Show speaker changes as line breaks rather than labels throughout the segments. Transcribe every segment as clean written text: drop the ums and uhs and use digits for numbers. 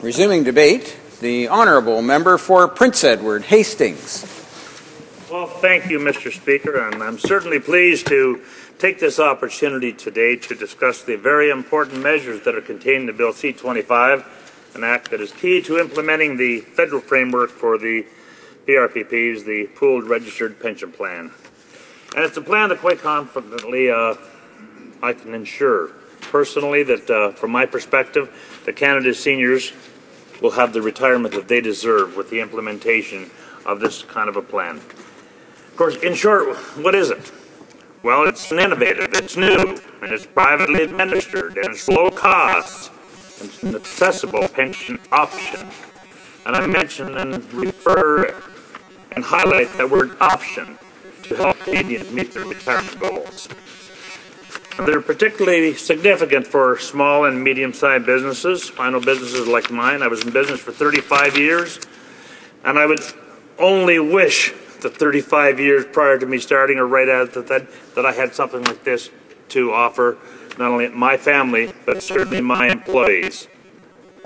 Resuming debate, the Honourable Member for Prince Edward-Hastings.
Well, thank you, Mr. Speaker, and I'm certainly pleased to take this opportunity today to discuss the very important measures that are contained in Bill C-25, an act that is key to implementing the federal framework for the PRPPs, the Pooled Registered Pension Plan. And it's a plan that quite confidently I can ensure personally that, from my perspective, that Canada's seniors will have the retirement that they deserve with the implementation of this kind of a plan. Of course, in short, what is it? Well, it's innovative, it's new, and it's privately administered, and it's low cost, and it's an accessible pension option. And I mention and refer and highlight that word option to help Canadians meet their retirement goals. They're particularly significant for small and medium-sized businesses. I know businesses like mine. I was in business for 35 years, and I would only wish that 35 years prior to me starting or right after that I had something like this to offer not only my family, but certainly my employees.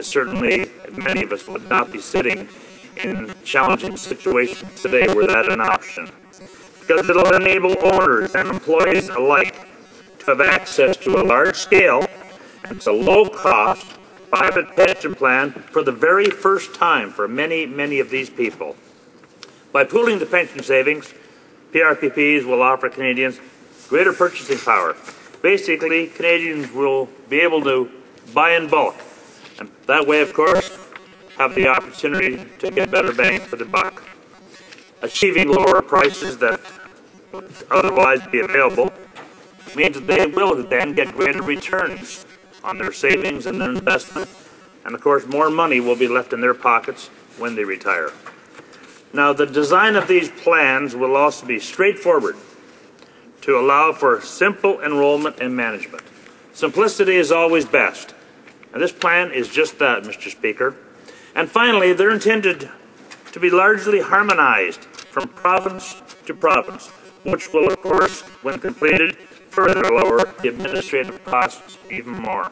Certainly, many of us would not be sitting in challenging situations today were that an option. Because it'll enable owners and employees alike to have access to a large scale and it's a low-cost private pension plan for the very first time for many, many of these people. By pooling the pension savings, PRPPs will offer Canadians greater purchasing power. Basically, Canadians will be able to buy in bulk, and that way, of course, have the opportunity to get better bang for the buck. Achieving lower prices that would otherwise be available means that they will then get greater returns on their savings and their investment, and of course more money will be left in their pockets when they retire. Now, the design of these plans will also be straightforward to allow for simple enrollment and management. Simplicity is always best, and this plan is just that, Mr. Speaker. And finally, they're intended to be largely harmonized from province to province, which will, of course, when completed, further lower the administrative costs even more.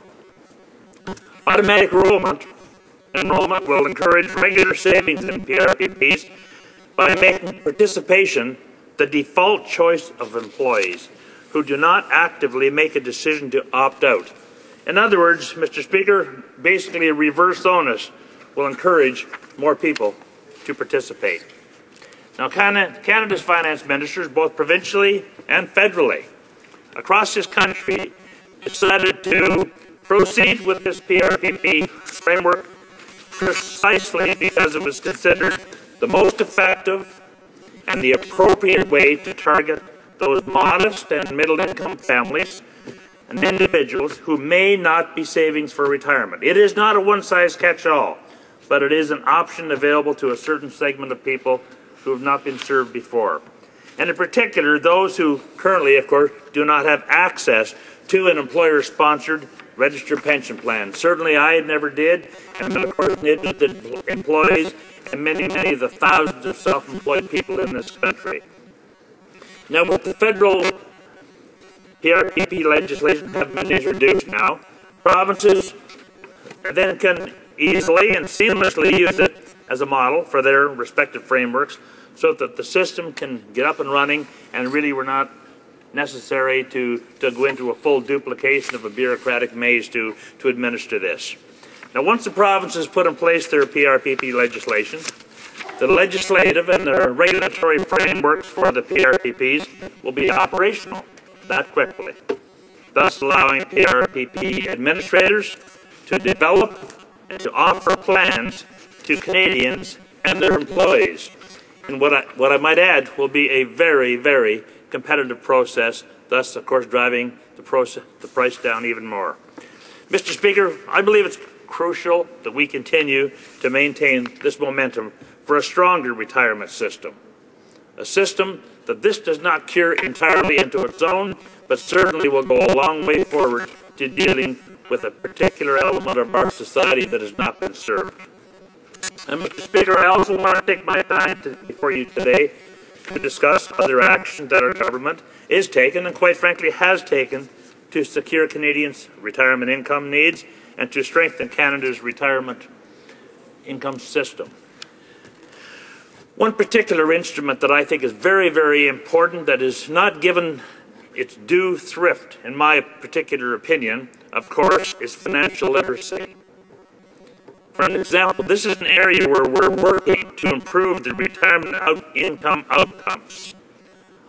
Automatic enrollment will encourage regular savings in PRPPs by making participation the default choice of employees who do not actively make a decision to opt out. In other words, Mr. Speaker, basically a reverse onus will encourage more people to participate. Now, Canada's finance ministers, both provincially and federally, across this country, decided to proceed with this PRPP framework precisely because it was considered the most effective and the appropriate way to target those modest and middle-income families and individuals who may not be savings for retirement. It is not a one-size-catch-all, but it is an option available to a certain segment of people who have not been served before. And in particular, those who currently, of course, do not have access to an employer-sponsored registered pension plan. Certainly I never did, and of course neither did employees and many, many of the thousands of self-employed people in this country. Now, with the federal PRPP legislation having been introduced now, provinces then can easily and seamlessly use it as a model for their respective frameworks so that the system can get up and running and really we're not necessary to go into a full duplication of a bureaucratic maze to administer this. Now, once the provinces put in place their PRPP legislation, the legislative and the regulatory frameworks for the PRPPs will be operational that quickly, thus allowing PRPP administrators to develop and to offer plans to Canadians and their employees. And what I might add will be a very, very competitive process, thus, of course, driving the price down even more. Mr. Speaker, I believe it's crucial that we continue to maintain this momentum for a stronger retirement system. A system that this does not cure entirely into its own, but certainly will go a long way forward to dealing with a particular element of our society that has not been served. And Mr. Speaker, I also want to take my time before you today to discuss other actions that our government is taking and quite frankly has taken to secure Canadians' retirement income needs and to strengthen Canada's retirement income system. One particular instrument that I think is very, very important that is not given its due thrift, in my particular opinion, of course, is financial literacy. For an example, this is an area where we're working to improve the retirement income outcomes.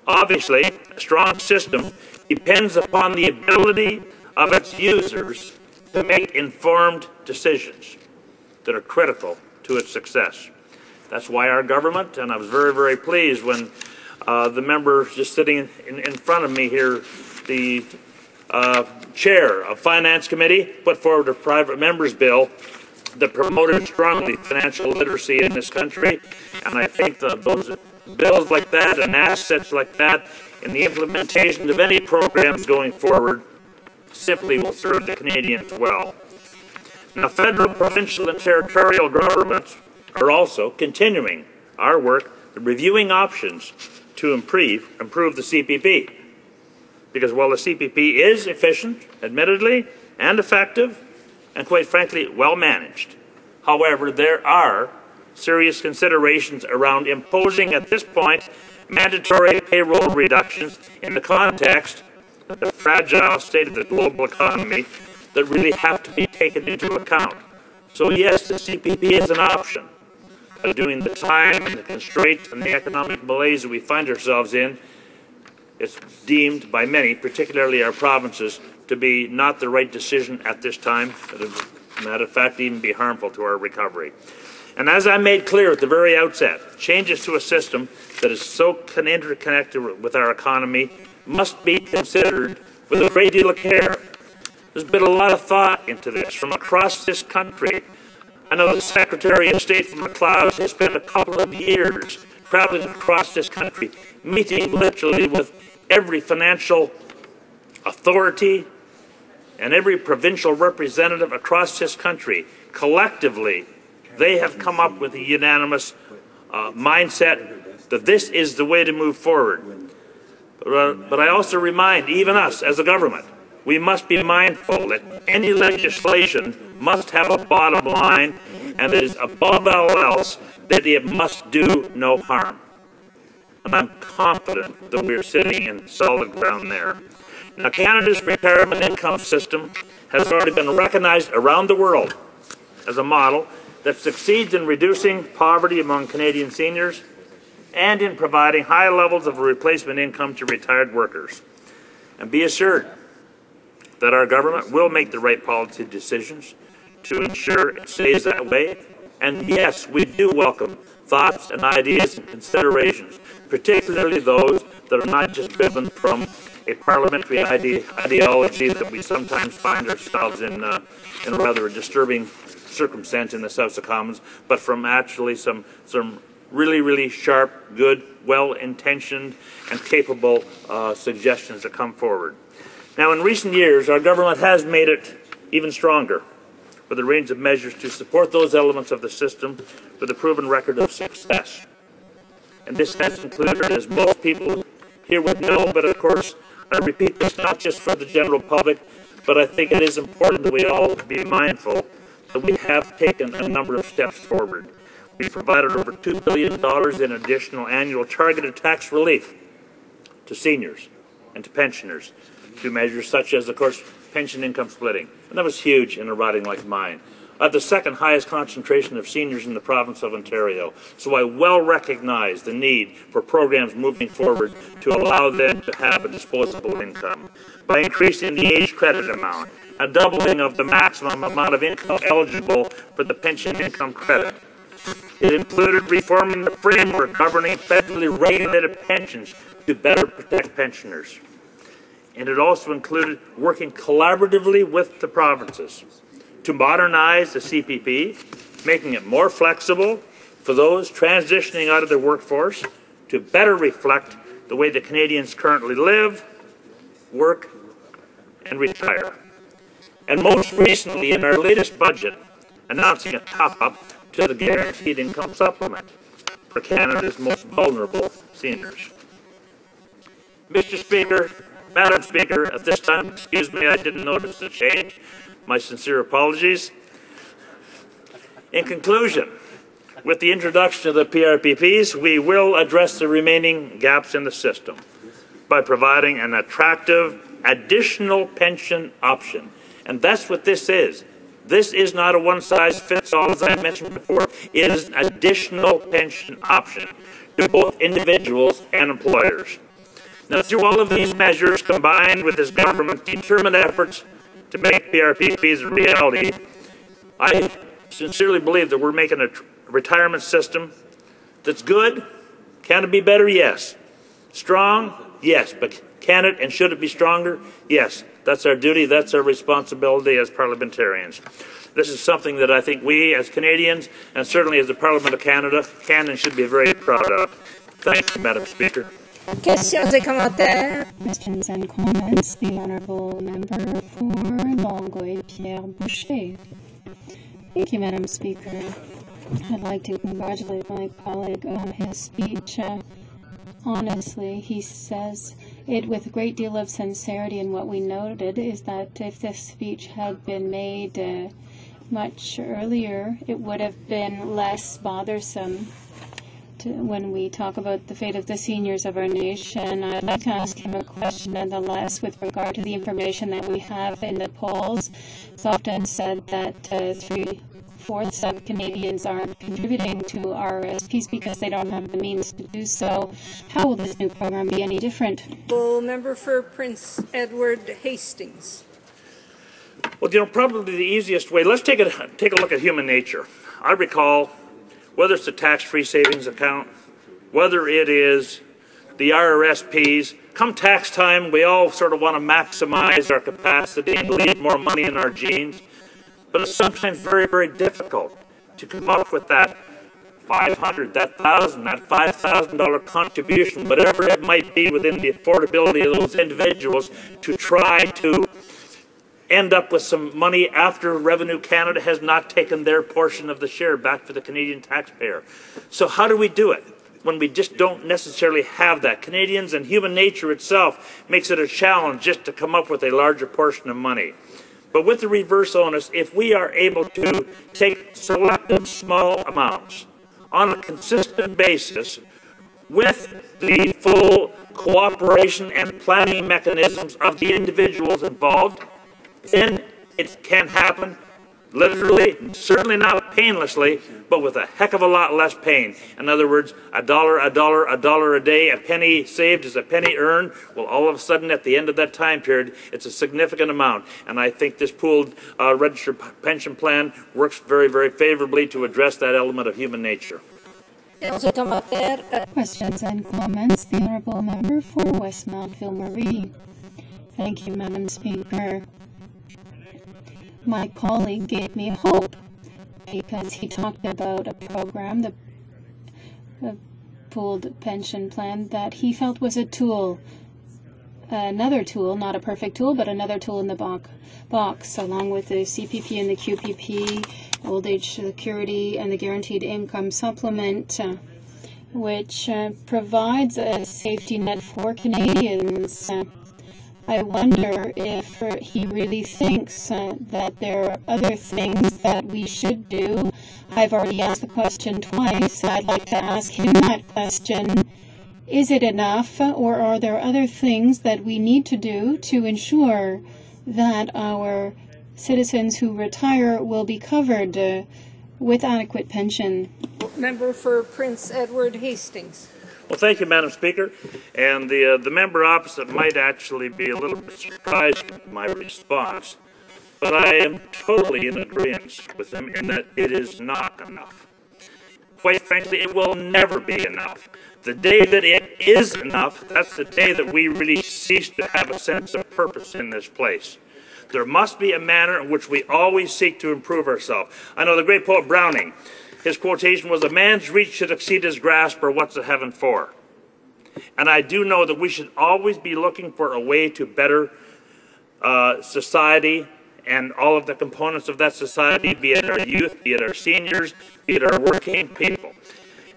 Obviously, a strong system depends upon the ability of its users to make informed decisions that are critical to its success. That's why our government, and I was very, very pleased when the member just sitting in front of me here, the chair of Finance Committee, put forward a private member's bill that promoted strongly financial literacy in this country. And I think that those bills like that and assets like that in the implementation of any programs going forward simply will serve the Canadians well. Now, federal, provincial, and territorial governments are also continuing our work, reviewing options to improve the CPP. Because while the CPP is efficient, admittedly, and effective, and quite frankly, well managed, however, there are serious considerations around imposing, at this point, mandatory payroll reductions in the context of the fragile state of the global economy that really have to be taken into account. So yes, the CPP is an option. But during the time and the constraints and the economic malaise that we find ourselves in, it's deemed by many, particularly our provinces, to be not the right decision at this time. As a matter of fact, even be harmful to our recovery. And as I made clear at the very outset, changes to a system that is so interconnected with our economy must be considered with a great deal of care. There's been a lot of thought into this from across this country. I know the Secretary of State from McLeod has spent a couple of years traveling across this country, meeting literally with every financial authority and every provincial representative across this country. Collectively, they have come up with a unanimous mindset that this is the way to move forward. But I also remind even us as a government, we must be mindful that any legislation must have a bottom line, and it is above all else that it must do no harm. And I'm confident that we're sitting in solid ground there. Now, Canada's retirement income system has already been recognized around the world as a model that succeeds in reducing poverty among Canadian seniors and in providing high levels of replacement income to retired workers. And be assured that our government will make the right policy decisions to ensure it stays that way. And yes, we do welcome thoughts and ideas and considerations, particularly those that are not just driven from a parliamentary ideology that we sometimes find ourselves in a rather disturbing circumstance in the House of Commons, but from actually some really, really sharp, good, well-intentioned, and capable suggestions that come forward. Now, in recent years, our government has made it even stronger with a range of measures to support those elements of the system with a proven record of success. And this has included, as most people here would know, but of course, I repeat this not just for the general public, but I think it is important that we all be mindful that we have taken a number of steps forward. We provided over $2 billion in additional annual targeted tax relief to seniors and to pensioners through measures such as, of course, pension income splitting. And that was huge in a riding like mine. I have the second highest concentration of seniors in the province of Ontario, so I well recognize the need for programs moving forward to allow them to have a disposable income. By increasing the age credit amount, a doubling of the maximum amount of income eligible for the pension income credit. It included reforming the framework governing federally regulated pensions to better protect pensioners. And it also included working collaboratively with the provinces to modernize the CPP, making it more flexible for those transitioning out of the workforce to better reflect the way the Canadians currently live, work, and retire. And most recently, in our latest budget, announcing a top-up to the Guaranteed Income Supplement for Canada's most vulnerable seniors. Mr. Speaker, Madam Speaker, at this time, excuse me, I didn't notice the change. My sincere apologies. In conclusion, With the introduction of the PRPPs, we will address the remaining gaps in the system by providing an attractive additional pension option. And that's what this is. This is not a one-size-fits-all, as I mentioned before. It is an additional pension option to both individuals and employers. Now, through all of these measures, combined with this government's determined efforts to make PRPPs a reality, I sincerely believe that we're making a retirement system that's good. Can it be better? Yes. Strong? Yes. But can it and should it be stronger? Yes. That's our duty. That's our responsibility as parliamentarians. This is something that I think we as Canadians, and certainly as the Parliament of Canada, can and should be very proud of. Thank you, Madam Speaker.
Questions et commentaires?
Questions and comments. The Honourable Member for Longueuil-Pierre Boucher. Thank you, Madam Speaker. I'd like to congratulate my colleague on his speech. Honestly, he says it with a great deal of sincerity, and what we noted is that if this speech had been made much earlier, it would have been less bothersome when we talk about the fate of the seniors of our nation. I'd like to ask him a question nonetheless with regard to the information that we have in the polls. It's often said that 3/4 of Canadians aren't contributing to RRSPs because they don't have the means to do so. How will this new program be any different?
Member for Prince Edward-Hastings.
Well, probably the easiest way, let's take a look at human nature. I recall, whether it's the tax-free savings account, whether it is the RRSPs, come tax time, we all sort of want to maximize our capacity and leave more money in our genes. But it's sometimes very, very difficult to come up with that $500, that $1,000, that $5,000 contribution, whatever it might be within the affordability of those individuals, to try to end up with some money after Revenue Canada has not taken their portion of the share back for the Canadian taxpayer. So how do we do it when we just don't necessarily have that? Canadians and human nature itself makes it a challenge just to come up with a larger portion of money. But with the reverse onus, if we are able to take selective small amounts on a consistent basis with the full cooperation and planning mechanisms of the individuals involved, then it can happen literally, certainly not painlessly, but with a heck of a lot less pain. In other words, a dollar a day, a penny saved is a penny earned. Well, all of a sudden, at the end of that time period, it's a significant amount. And I think this pooled registered pension plan works very, very favorably to address that element of human nature.
Questions and comments. The Honourable Member for Westmount Ville-Marie. Thank you, Madam Speaker. My colleague gave me hope because he talked about a program, the pooled pension plan, that he felt was a tool, another tool, not a perfect tool, but another tool in the box, along with the CPP and the QPP, old age security, and the guaranteed income supplement, which provides a safety net for Canadians. I wonder if he really thinks that there are other things that we should do. I've already asked the question twice. I'd like to ask him that question. Is it enough, or are there other things that we need to do to ensure that our citizens who retire will be covered with adequate pension?
Member for Prince Edward-Hastings.
Well, thank you, Madam Speaker. And the member opposite might actually be a little bit surprised at my response, but I am totally in agreement with him in that it is not enough. Quite frankly, it will never be enough. The day that it is enough, that's the day that we really cease to have a sense of purpose in this place. There must be a manner in which we always seek to improve ourselves. I know the great poet Browning, his quotation was, "A man's reach should exceed his grasp, or what's the heaven for?" And I do know that we should always be looking for a way to better society and all of the components of that society, be it our youth, be it our seniors, be it our working people.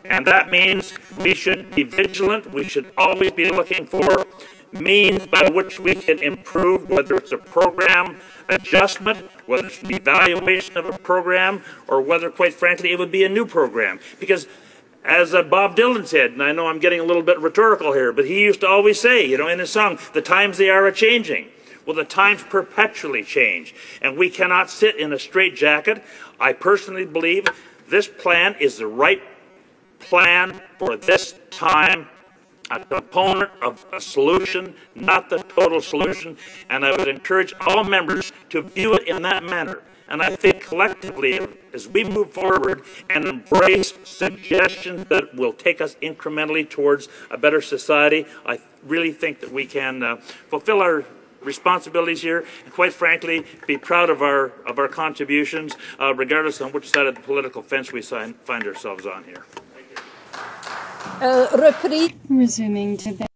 And that means we should be vigilant. We should always be looking for means by which we can improve, whether it's a program adjustment, whether it's an evaluation of a program, or whether, quite frankly, it would be a new program. Because as Bob Dylan said, and I know I'm getting a little bit rhetorical here, but he used to always say, you know, in his song, the times they are a-changing. Well, the times perpetually change, and we cannot sit in a straitjacket. I personally believe this plan is the right plan for this time, a component of a solution, not the total solution, and I would encourage all members to view it in that manner. And I think collectively, as we move forward and embrace suggestions that will take us incrementally towards a better society, I really think that we can fulfill our responsibilities here, and quite frankly, be proud of our contributions, regardless on which side of the political fence we find ourselves on here.
Repris.
Resuming debate.